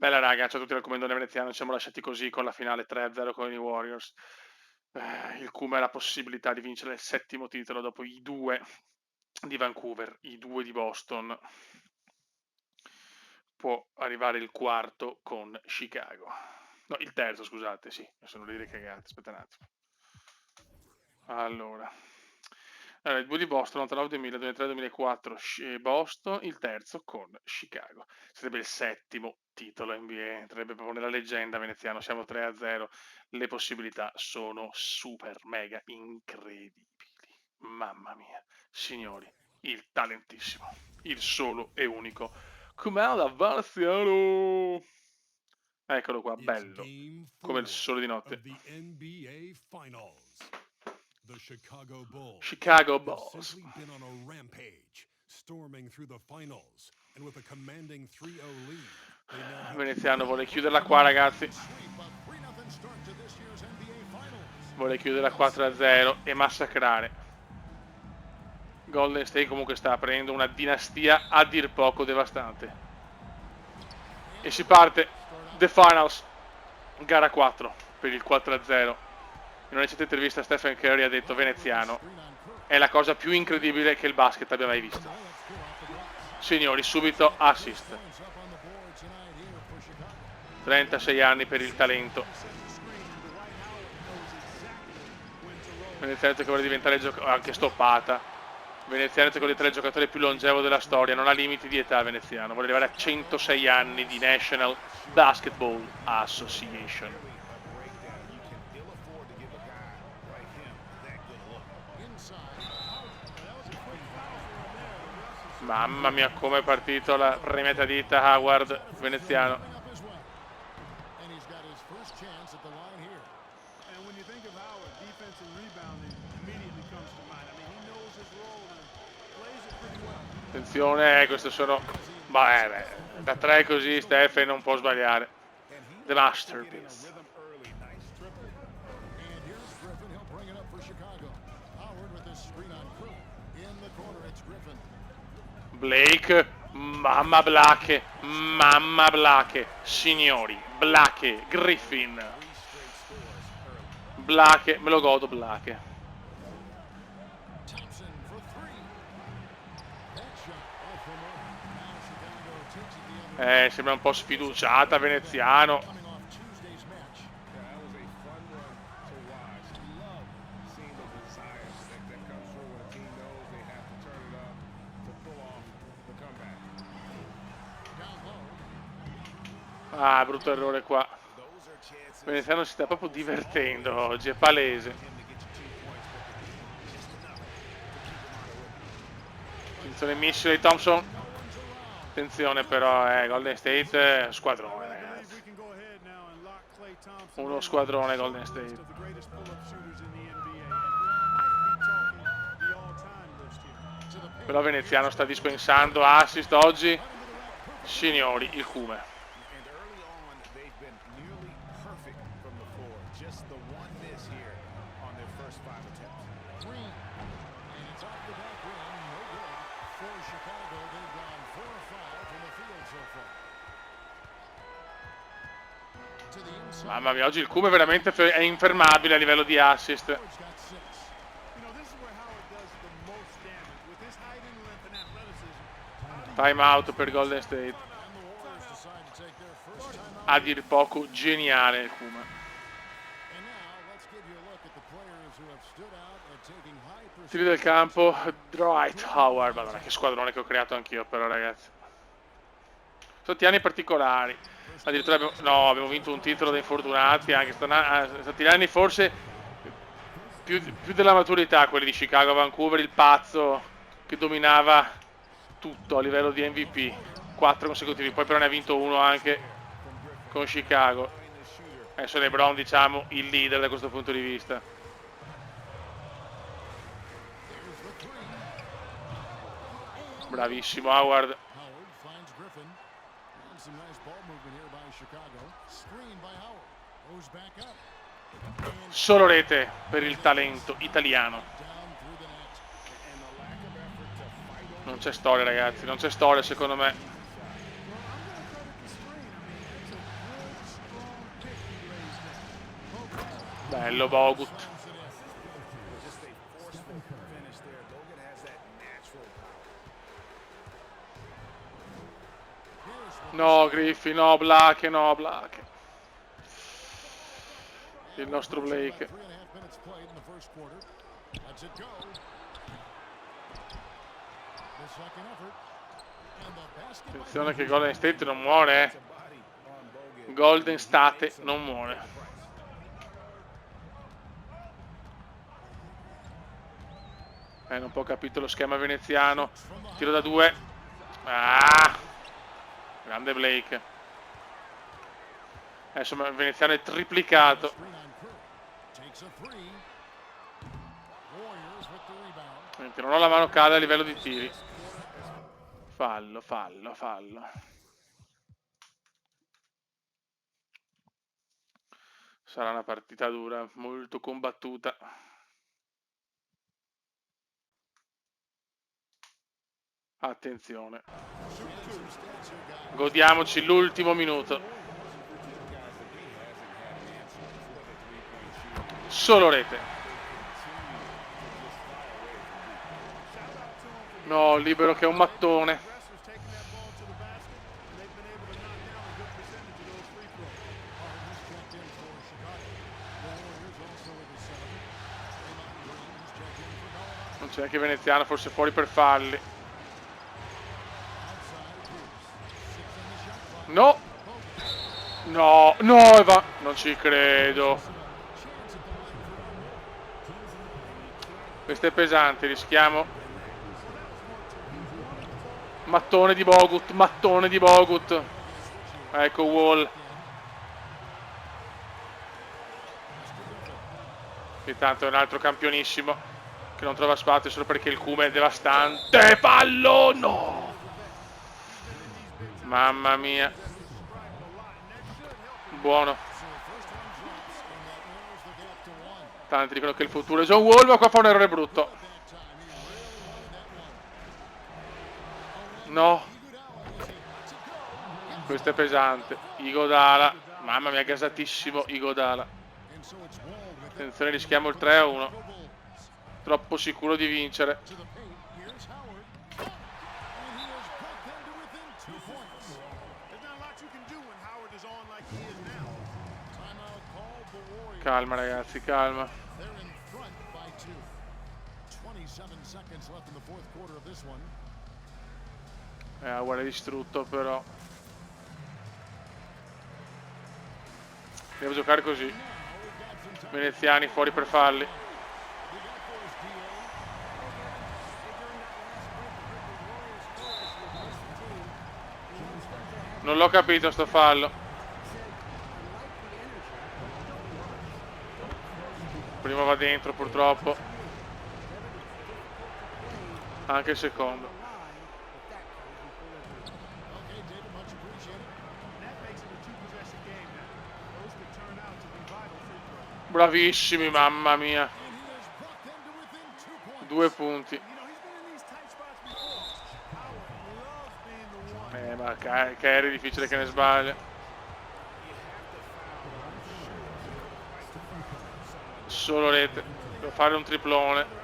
Bella raga, ciao a tutti dal commendone veneziano, ci siamo lasciati così con la finale 3-0 con i Warriors. Il Kuma ha la possibilità di vincere il 7° titolo dopo i 2 di Vancouver, i 2 di Boston. Può arrivare il 4° con Chicago. No, il 3°, scusate, sì, sono delle cagate, aspetta un attimo. Allora, il 2 di Boston, 99-2000, 2003-2004 Boston, il 3° con Chicago. Sarebbe il 7° titolo NBA, sarebbe proprio nella leggenda veneziano, siamo 3-0, le possibilità sono super, mega, incredibili. Mamma mia, signori, il talentissimo, il solo e unico Kumala Varziano. Eccolo qua, bello, come il sole di notte. Chicago Bulls. Veneziano vuole chiuderla qua, ragazzi. Vuole chiuderla 4-0 e massacrare. Golden State comunque sta aprendo una dinastia a dir poco devastante. E si parte The Finals, gara 4 per il 4-0. In una recente intervista Stephen Curry ha detto: veneziano è la cosa più incredibile che il basket abbia mai visto. Signori, subito assist. 36 anni per il talento. Veneziano che vuole diventare anche stoppata. Veneziano che vuole diventare il giocatore più longevo della storia, non ha limiti di età. Veneziano vuole arrivare a 106 anni di National Basketball Association. Mamma mia, come è partito la premiata dita Howard, veneziano. Attenzione, queste sono... da 3 così Stephen non può sbagliare. The Masterpiece. Blake, mamma Blake, signori, Blake, Griffin. Blake, me lo godo Blake. Sembra un po' sfiduciata veneziano. Ah, brutto errore qua. Veneziano si sta proprio divertendo oggi, è palese. Attenzione, missile di Thompson. Attenzione però, Golden State, squadrone ragazzi. Uno squadrone Golden State. Però veneziano sta dispensando assist oggi. Signori, il Kume. Mamma mia, oggi il Kume veramente è infermabile a livello di assist. Time out per Golden State. A dir poco geniale il Kume. Tiri del campo, Dwight Howard. Madonna, che squadrone che ho creato anch'io però, ragazzi. Sono stati anni particolari. Addirittura abbiamo vinto un titolo da infortunati. Anche stati anni forse più della maturità, quelli di Chicago, Vancouver, il pazzo che dominava tutto a livello di MVP. 4 consecutivi, poi però ne ha vinto uno anche con Chicago. Adesso LeBron, diciamo, il leader da questo punto di vista. Bravissimo Howard. Solo rete per il talento italiano. Non c'è storia, ragazzi, non c'è storia secondo me. Bello Bogut. No Griffin, no Black, no Black. Il nostro Blake. Attenzione che Golden State non muore. Golden State non muore. Non ho capito lo schema veneziano. Tiro da 2. Ah! Grande Blake. Insomma il veneziano è triplicato. Non ho la mano calda a livello di tiri. Fallo, fallo, fallo. Sarà una partita dura, molto combattuta. Attenzione. Godiamoci l'ultimo minuto. Solo rete. No, libero che è un mattone. Non c'è neanche veneziano, forse fuori per falli. No! No, no, Eva! Non ci credo. Questo è pesante, rischiamo. Mattone di Bogut, mattone di Bogut. Ecco Wall. Intanto è un altro campionissimo che non trova spazio solo perché il cume è devastante. Fallo! No! Mamma mia. Buono. Tanti dicono che il futuro è John Wall, ma qua fa un errore brutto. No. Questo è pesante. Iguodala. Mamma mia, gasatissimo Iguodala. Attenzione, rischiamo il 3-1. Troppo sicuro di vincere. Calma ragazzi, calma. Guarda, è distrutto però. Devo giocare così. Veneziani fuori per falli. Non l'ho capito sto fallo. Primo va dentro purtroppo. Anche il secondo. Bravissimi, mamma mia. 2 punti. Ma Kerry è difficile che ne sbaglia. Solo rete. Devo fare un triplone.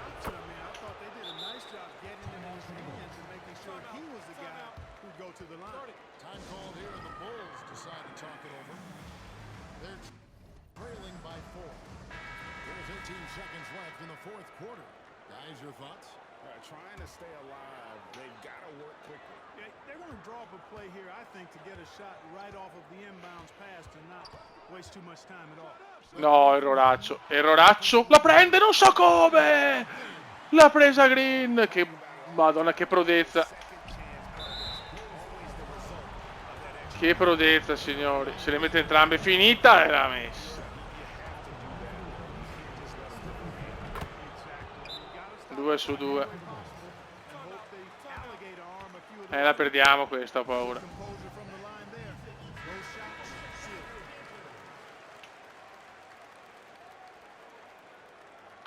Trying to stay alive, they've got to work quickly. They're going to draw up a play here, I think, to get a shot right off of the inbounds pass and not waste too much time at all. No, erroraccio, erroraccio. La prende, non so come. L'ha presa Green. Che madonna, che prodezza. Che prodezza, signori. Se le mette entrambe, finita e l'ha messa. 2 su 2. La perdiamo questa, ho paura.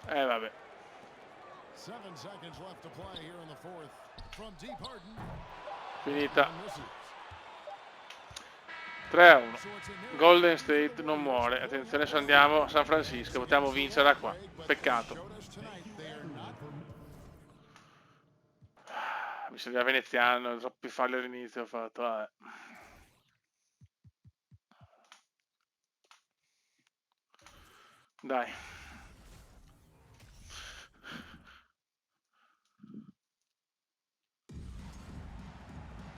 Vabbè. Finita. 3-1. Golden State non muore. Attenzione se andiamo a San Francisco, potremmo vincere da qua. Peccato. Mi sembra veneziano, troppi falli all'inizio ho fatto. Dai.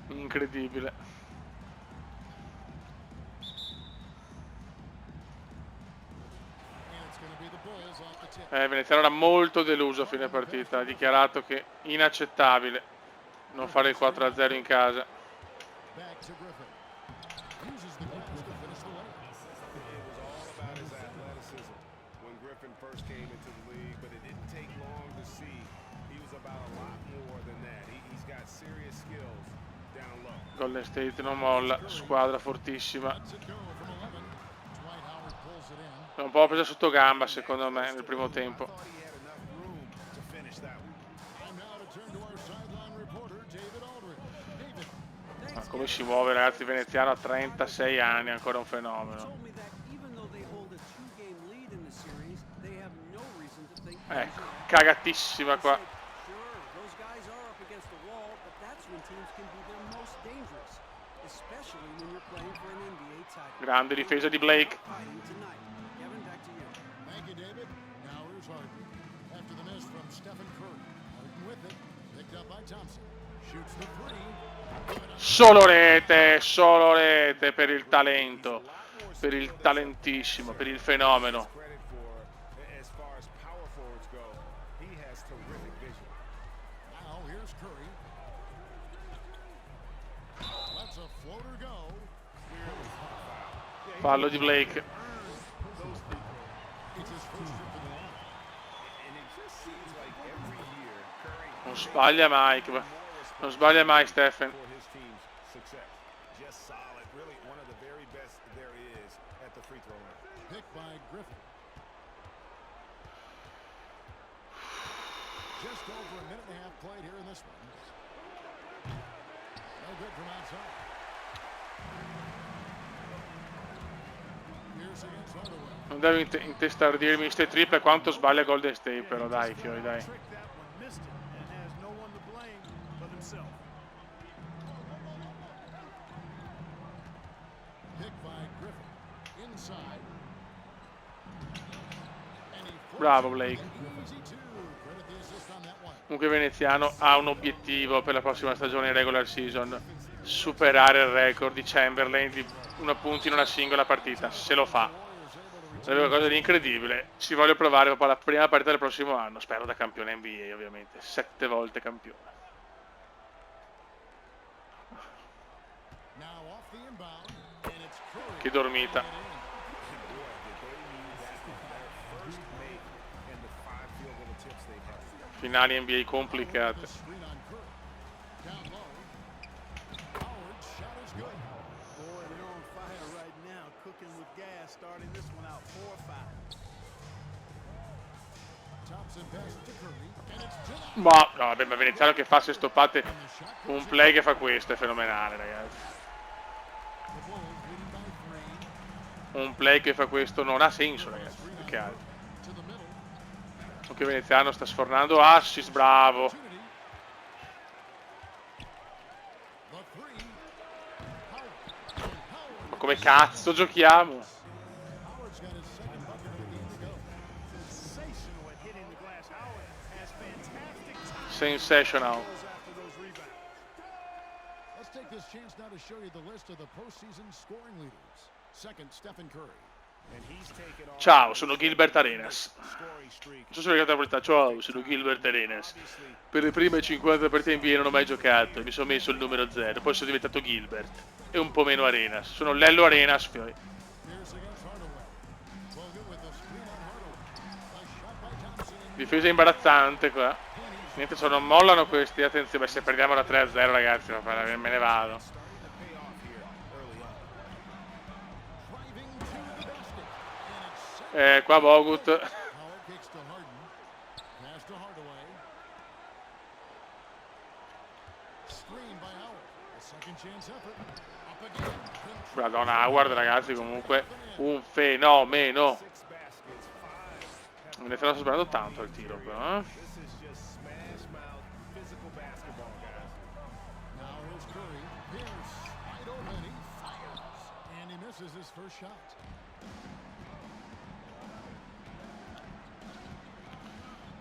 Incredibile. Veneziano era molto deluso a fine partita, ha dichiarato che inaccettabile non fare il 4-0 in casa. Golden State non molla, squadra fortissima. È un po' presa sotto gamba secondo me nel primo tempo. Ma come si muove ragazzi, veneziano a 36 anni, ancora un fenomeno. Ecco, cagatissima qua. Grande difesa di Blake. Solo rete per il talento, per il talentissimo, per il fenomeno. Fallo di Blake. Non sbaglia mai, non sbaglia mai Stephen. Non devo intestardirmi queste triple quanto sbaglia Golden State, però dai, fiori, dai. Bravo Blake. Comunque veneziano ha un obiettivo per la prossima stagione in regular season: superare il record di Chamberlain di 1 punto in una singola partita. Se lo fa sarebbe qualcosa di incredibile. Ci voglio provare proprio alla prima partita del prossimo anno, spero da campione NBA ovviamente, 7 volte campione. Che dormita. Finali NBA complicate. Ma no, vabbè, ma veneziano che fa 6 stoppate, un play che fa questo è fenomenale, ragazzi. Un play che fa questo non ha senso, ragazzi, più che altro. Anche veneziano sta sfornando assist, bravo. Ma come cazzo giochiamo? Sensational. Ciao, sono Gilbert Arenas. Non so se ricordate la verità. Ciao, sono Gilbert Arenas. Per le prime 50 partite NBA non ho mai giocato. Mi sono messo il numero 0. Poi sono diventato Gilbert. E un po' meno Arenas. Sono Lello Arenas. Difesa imbarazzante qua. Niente, non mollano questi. Attenzione, se perdiamo da 3-0 ragazzi, me ne vado. Qua Bogut. Madonna, Howard, ragazzi, comunque un fenomeno. Veneziano sta sbagliando tanto il tiro, però.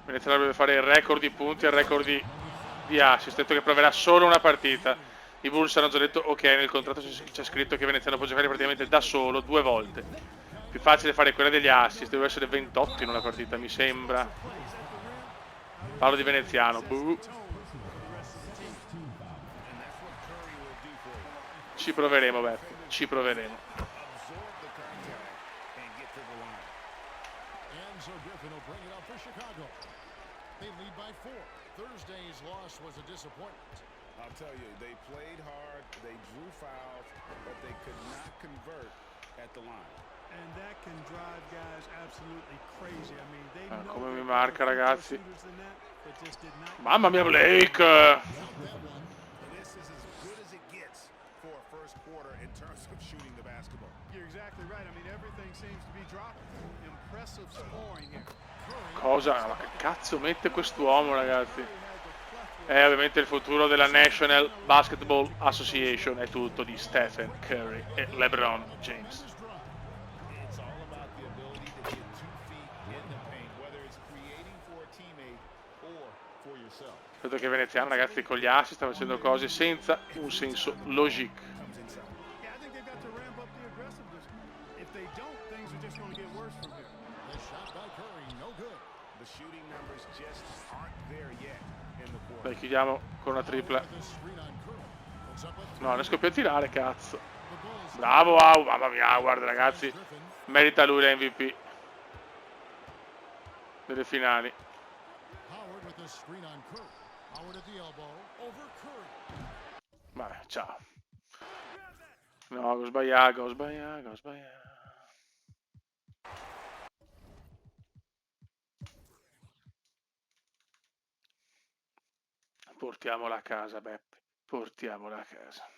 Veneziano dovrebbe fare il record di punti e il record di assist. Ha detto che proverà solo una partita. I Bulls hanno già detto ok, nel contratto c'è scritto che Veneziano può giocare praticamente da solo 2 volte. Più facile fare quella degli assist, deve essere 28 in una partita, mi sembra. Parlo di Veneziano. Ci proveremo, Beppe, ci proveremo. I'll tell you, they played hard, they drew fouls, but they could not convert at the line. And that can drive guys absolutely crazy. I mean, they know Come mi marca, ragazzi. than that, but just did not. Mamma mia, Blake! This is as good as it gets for a first quarter in terms of shooting the basketball. You're exactly right. I mean, everything seems to be dropping. Impressive scoring here. Cosa? Ma che cazzo mette quest'uomo, ragazzi? Ovviamente il futuro della National Basketball Association è tutto di Stephen Curry e LeBron James. Credo che Veneziano, ragazzi, con gli assi sta facendo cose senza un senso logico. Dai, chiudiamo con una tripla. No, riesco più a tirare, cazzo. Bravo, wow, mamma mia, guarda, ragazzi. Merita lui l'MVP delle finali. Vabbè, ciao. No, ho sbagliato, ho sbagliato, ho sbagliato. Portiamola a casa, Beppe. Portiamola a casa.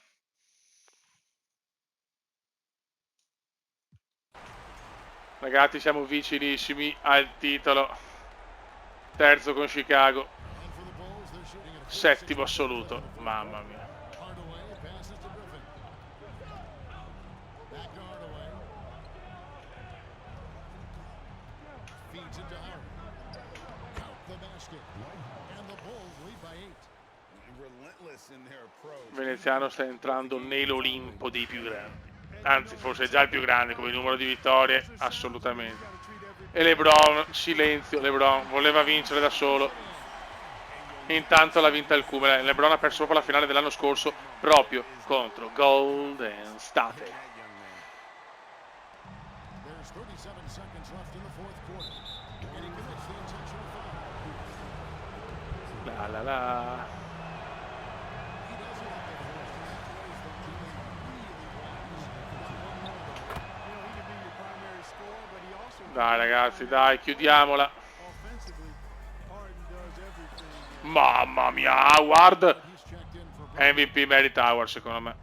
Ragazzi, siamo vicinissimi al titolo. Terzo con Chicago. Settimo assoluto. Mamma mia. Veneziano sta entrando nell'Olimpo dei più grandi. Anzi, forse è già il più grande come numero di vittorie, assolutamente. E LeBron, silenzio, LeBron voleva vincere da solo. Intanto l'ha vinta il Cumela. LeBron ha perso proprio la finale dell'anno scorso proprio contro Golden State. La la la. Dai ragazzi, dai, chiudiamola. Mamma mia, Howard. MVP merita Howard, secondo me.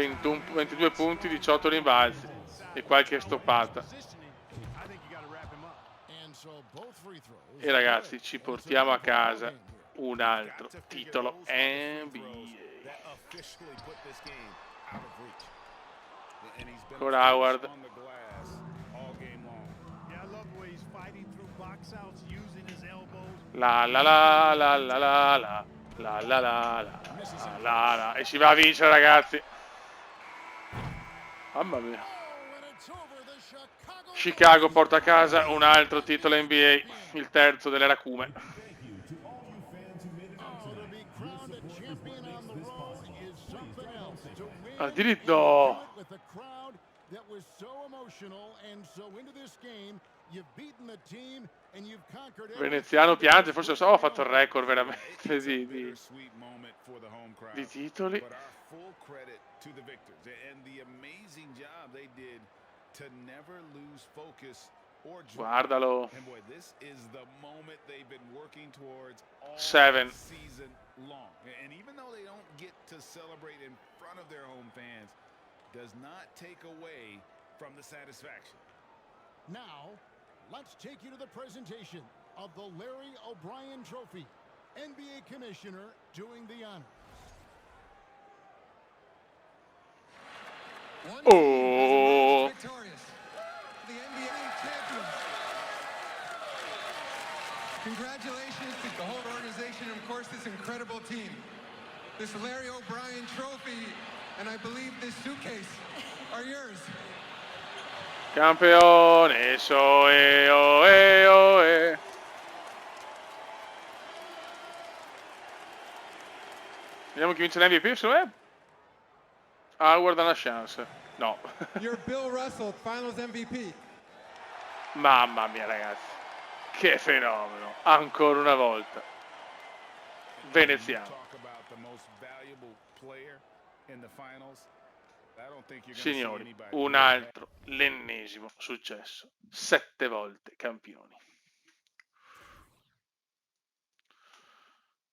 22 punti, 18 rimbalzi e qualche stoppata. E ragazzi, ci portiamo a casa un altro titolo NBA. Con Howard. La la la la la la la la la la la. E si va a vincere, ragazzi. Mamma mia. Chicago porta a casa un altro titolo NBA, il terzo dell'era Cume. Addirittura. Veneziano piange, forse lo so, ho fatto il record veramente di titoli. to never lose focus or drop. Guardalo. And boy, this is the moment they've been working towards all 7. season long. And even though they don't get to celebrate in front of their home fans, does not take away from the satisfaction. Now, let's take you to the presentation of the Larry O'Brien Trophy. NBA Commissioner doing the honors. Oh! Victorious. The NBA champions. Congratulations to the whole organization and, of course, this incredible team. This Larry O'Brien Trophy, and I believe this suitcase are yours. Campione, soe, oe, oe. Vediamo chi vince l'MVP, secondo me. Howard ha una chance. No. You're Bill Russell, Finals MVP. Mamma mia, ragazzi. Che fenomeno. Ancora una volta. Veneziano. Signori, un altro, l'ennesimo successo. 7 volte campioni.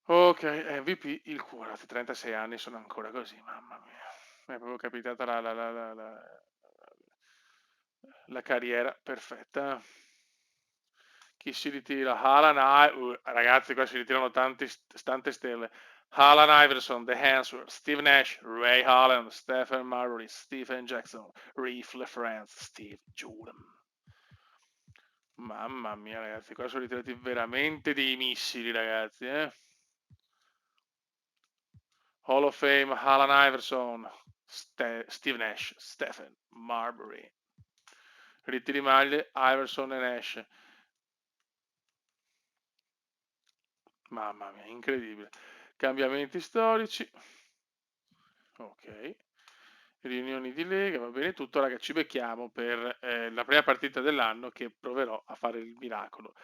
Ok, MVP il cuore. A 36 anni sono ancora così, mamma mia. Mi è proprio capitata la carriera perfetta. Chi si ritira? Haaland, ragazzi, qua si ritirano tante stelle. Allen Iverson, The Answer, Steve Nash, Ray Allen, Stephen Marbury, Stephen Jackson, Reef LaFrance, Steve Jordan. Mamma mia, ragazzi, qua sono ritirati veramente dei missili, ragazzi, eh? Hall of Fame, Allen Iverson, Steve Nash, Stephen Marbury. Ritiri maglie, Iverson e Nash. Mamma mia, incredibile. Cambiamenti storici. Ok. Riunioni di Lega, va bene tutto, raga, ci becchiamo per la prima partita dell'anno che proverò a fare il miracolo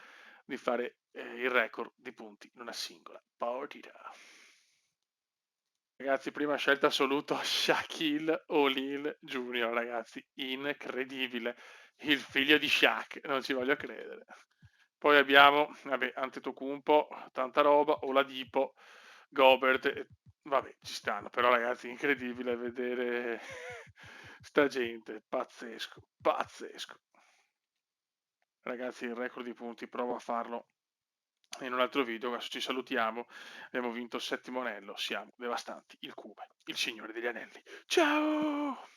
di fare il record di punti in una singola partita. Ragazzi, prima scelta assoluta Shaquille O'Neal Jr., ragazzi, incredibile. Il figlio di Shaq, non ci voglio credere. Poi abbiamo, vabbè, Antetokounmpo, tanta roba, Oladipo, Gobert, vabbè, ci stanno, però ragazzi, incredibile vedere sta gente, pazzesco, pazzesco. Ragazzi, il record di punti, provo a farlo in un altro video, adesso ci salutiamo, abbiamo vinto il 7° anello, siamo devastanti, il Cube, il Signore degli Anelli. Ciao!